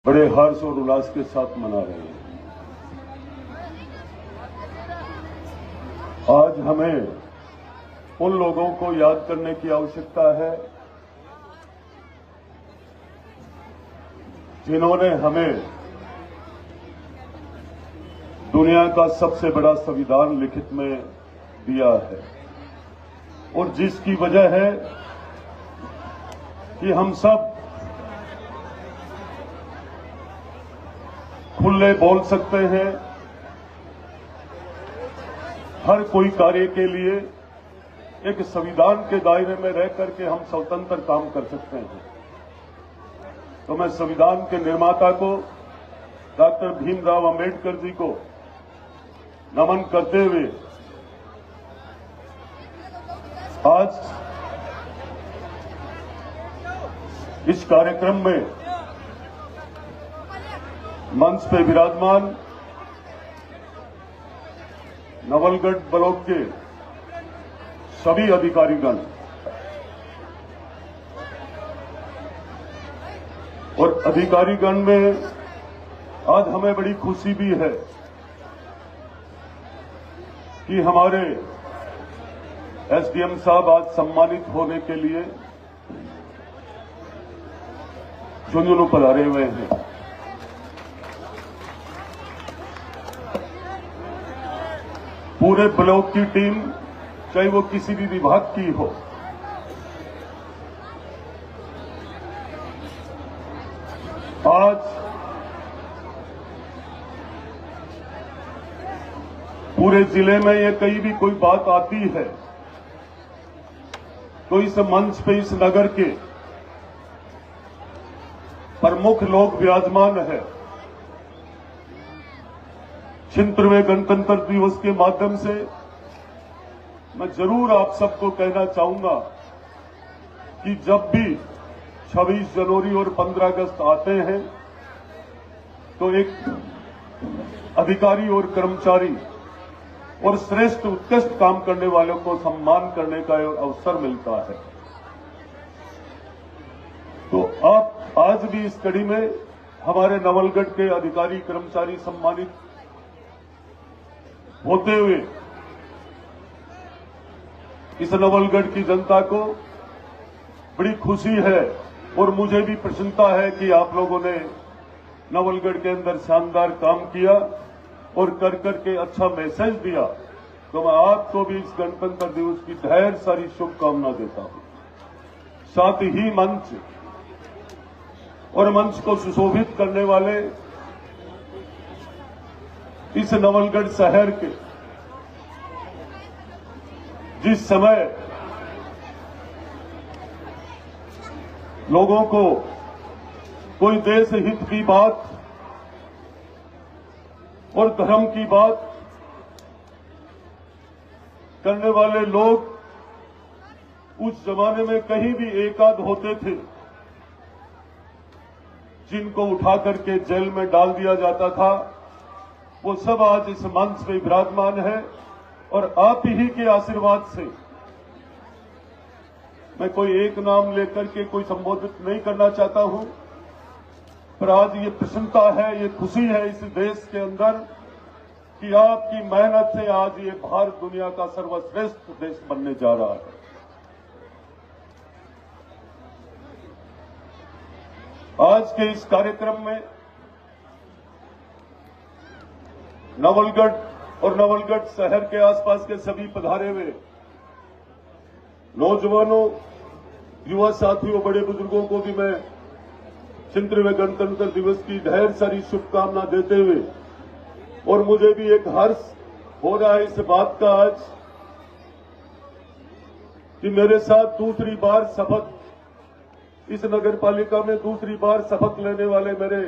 बड़े हर्ष और उल्लास के साथ मना रहे हैं। आज हमें उन लोगों को याद करने की आवश्यकता है जिन्होंने हमें दुनिया का सबसे बड़ा संविधान लिखित में दिया है और जिसकी वजह है कि हम सब खुले बोल सकते हैं, हर कोई कार्य के लिए एक संविधान के दायरे में रह करके हम स्वतंत्र काम कर सकते हैं। तो मैं संविधान के निर्माता को डॉक्टर भीमराव अंबेडकर जी को नमन करते हुए आज इस कार्यक्रम में मंच पे विराजमान नवलगढ़ ब्लॉक के सभी अधिकारीगण और अधिकारीगण में आज हमें बड़ी खुशी भी है कि हमारे एसडीएम साहब आज सम्मानित होने के लिए झुंझुनू पधारे हुए हैं। पूरे ब्लॉक की टीम, चाहे वो किसी भी विभाग की हो, आज पूरे जिले में ये कहीं भी कोई बात आती है तो इस मंच पे इस नगर के प्रमुख लोग विराजमान है। 76वें गणतंत्र दिवस के माध्यम से मैं जरूर आप सबको कहना चाहूंगा कि जब भी 26 जनवरी और 15 अगस्त आते हैं तो एक अधिकारी और कर्मचारी और श्रेष्ठ उत्कृष्ट काम करने वालों को सम्मान करने का अवसर मिलता है। तो आप आज भी इस कड़ी में हमारे नवलगढ़ के अधिकारी कर्मचारी सम्मानित होते हुए इस नवलगढ़ की जनता को बड़ी खुशी है और मुझे भी प्रसन्नता है कि आप लोगों ने नवलगढ़ के अंदर शानदार काम किया और कर करके अच्छा मैसेज दिया। तो मैं आपको भी इस गणतंत्र दिवस की ढेर सारी शुभकामना देता हूं। साथ ही मंच और मंच को सुशोभित करने वाले इस नवलगढ़ शहर के जिस समय लोगों को कोई देश हित की बात और धर्म की बात करने वाले लोग उस जमाने में कहीं भी एकाध होते थे जिनको उठा करके जेल में डाल दिया जाता था, वो सब आज इस मंच पे विराजमान है और आप ही के आशीर्वाद से मैं कोई एक नाम लेकर के कोई संबोधित नहीं करना चाहता हूं, पर आज ये प्रसन्नता है, ये खुशी है इस देश के अंदर कि आपकी मेहनत से आज ये भारत दुनिया का सर्वश्रेष्ठ देश बनने जा रहा है। आज के इस कार्यक्रम में नवलगढ़ और नवलगढ़ शहर के आसपास के सभी पधारे हुए नौजवानों, युवा साथियों, बड़े बुजुर्गों को भी मैं 76वें गणतंत्र दिवस की ढेर सारी शुभकामना देते हुए और मुझे भी एक हर्ष हो रहा है इस बात का आज कि मेरे साथ दूसरी बार शपथ इस नगर पालिका में दूसरी बार शपथ लेने वाले मेरे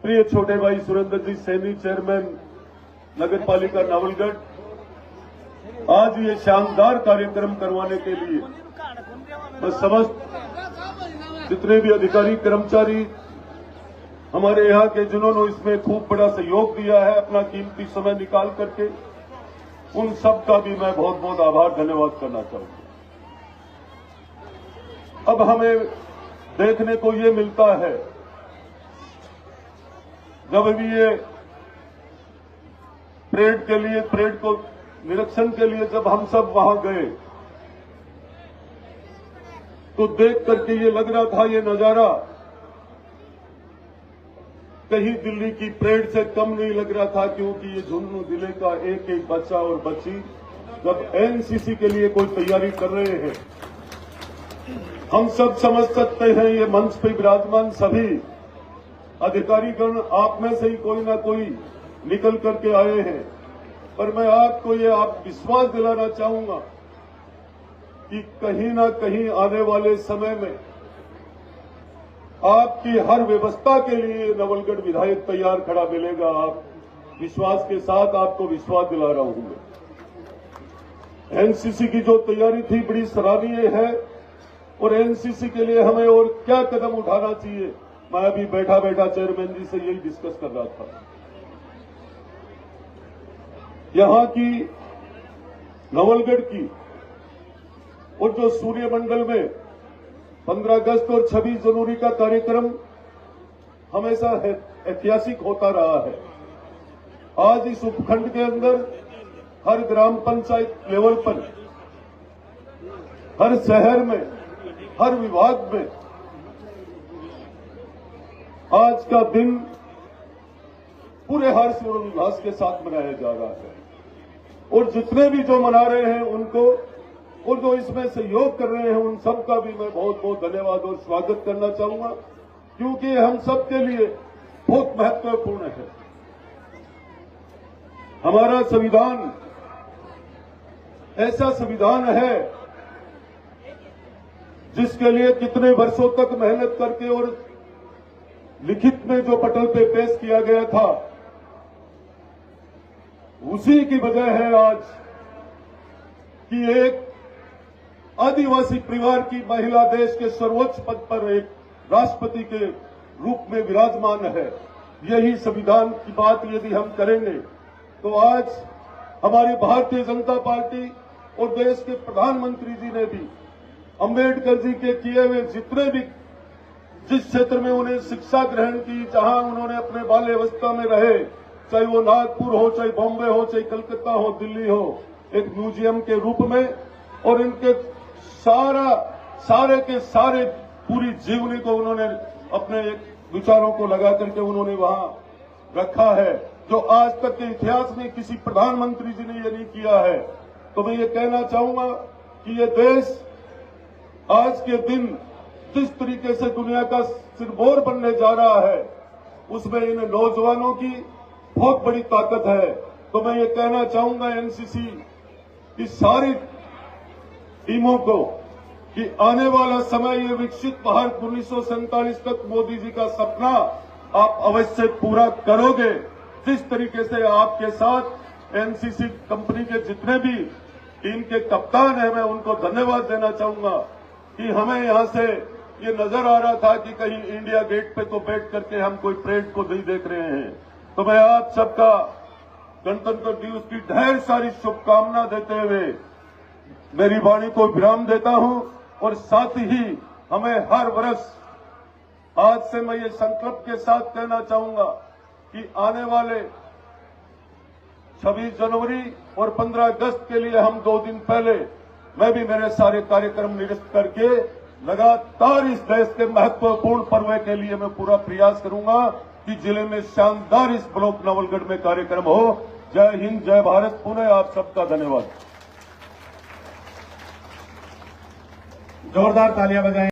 प्रिय छोटे भाई सुरेंद्र जी सैनी, चेयरमैन नगर पालिका नवलगढ़, आज ये शानदार कार्यक्रम करवाने के लिए मैं समस्त जितने भी अधिकारी कर्मचारी हमारे यहाँ के जिन्होंने इसमें खूब बड़ा सहयोग दिया है अपना कीमती समय निकाल करके, उन सब का भी मैं बहुत बहुत आभार धन्यवाद करना चाहूंगा। अब हमें देखने को ये मिलता है जब भी ये परेड को निरीक्षण के लिए जब हम सब वहां गए तो देख करके ये लग रहा था, ये नजारा कहीं दिल्ली की परेड से कम नहीं लग रहा था, क्योंकि ये झुंझुनू जिले का एक एक बच्चा और बच्ची जब एनसीसी के लिए कोई तैयारी कर रहे हैं, हम सब समझ सकते हैं ये मंच पे विराजमान सभी अधिकारीगण आप में से ही कोई ना कोई निकल करके आए हैं, पर मैं आपको ये विश्वास दिलाना चाहूंगा कि कहीं ना कहीं आने वाले समय में आपकी हर व्यवस्था के लिए नवलगढ़ विधायक तैयार खड़ा मिलेगा। आप विश्वास के साथ आपको विश्वास दिला रहा हूं मैं। एनसीसी की जो तैयारी थी बड़ी सराहनीय है और एनसीसी के लिए हमें और क्या कदम उठाना चाहिए, मैं अभी बैठा बैठा चेयरमैन जी से यही डिस्कस कर रहा था। यहां की नवलगढ़ की और जो सूर्यमंडल में 15 अगस्त और 26 जनवरी का कार्यक्रम हमेशा ऐतिहासिक होता रहा है। आज इस उपखंड के अंदर हर ग्राम पंचायत लेवल पर, हर शहर में, हर विभाग में आज का दिन पूरे हर्ष और उल्लास के साथ मनाया जा रहा है और जितने भी जो मना रहे हैं उनको और जो इसमें सहयोग कर रहे हैं उन सब का भी मैं बहुत बहुत धन्यवाद और स्वागत करना चाहूंगा, क्योंकि हम सब के लिए बहुत महत्वपूर्ण है। हमारा संविधान ऐसा संविधान है जिसके लिए कितने वर्षों तक मेहनत करके और लिखित में जो पटल पे पेश किया गया था, उसी की वजह है आज कि एक आदिवासी परिवार की महिला देश के सर्वोच्च पद पर एक राष्ट्रपति के रूप में विराजमान है। यही संविधान की बात यदि हम करेंगे तो आज हमारी भारतीय जनता पार्टी और देश के प्रधानमंत्री जी ने भी अंबेडकर जी के किए हुए जितने भी जिस क्षेत्र में उन्हें शिक्षा ग्रहण की, जहां उन्होंने अपने बाल्यावस्था में रहे, चाहे वो नागपुर हो, चाहे बॉम्बे हो, चाहे कलकत्ता हो, दिल्ली हो, एक म्यूजियम के रूप में और इनके सारे के सारे पूरी जीवनी को उन्होंने अपने एक विचारों को लगा करके उन्होंने वहां रखा है, जो आज तक के इतिहास में किसी प्रधानमंत्री जी ने ये नहीं किया है। तो मैं ये कहना चाहूंगा कि ये देश आज के दिन जिस तरीके से दुनिया का सिरमौर बनने जा रहा है, उसमें इन नौजवानों की बहुत बड़ी ताकत है। तो मैं ये कहना चाहूंगा एनसीसी की सारी टीमों को कि आने वाला समय ये विकसित भारत 1947 तक मोदी जी का सपना आप अवश्य पूरा करोगे। जिस तरीके से आपके साथ एनसीसी कंपनी के जितने भी टीम के कप्तान हैं, मैं उनको धन्यवाद देना चाहूंगा कि हमें यहां से ये नजर आ रहा था कि कहीं इंडिया गेट पे तो बैठ करके हम कोई परेड को नहीं देख रहे हैं। तो मैं आप सबका गणतंत्र दिवस की ढेर सारी शुभकामना देते हुए मेरी वाणी को विराम देता हूं और साथ ही हमें हर वर्ष आज से मैं ये संकल्प के साथ कहना चाहूंगा कि आने वाले 26 जनवरी और 15 अगस्त के लिए हम 2 दिन पहले मैं भी मेरे सारे कार्यक्रम निरस्त करके लगातार इस देश के महत्वपूर्ण पर्व के लिए मैं पूरा प्रयास करूंगा कि जिले में शानदार इस ब्लॉक नवलगढ़ में कार्यक्रम हो। जय हिंद, जय भारत। पुनः आप सबका धन्यवाद। जोरदार तालियां बजाएं।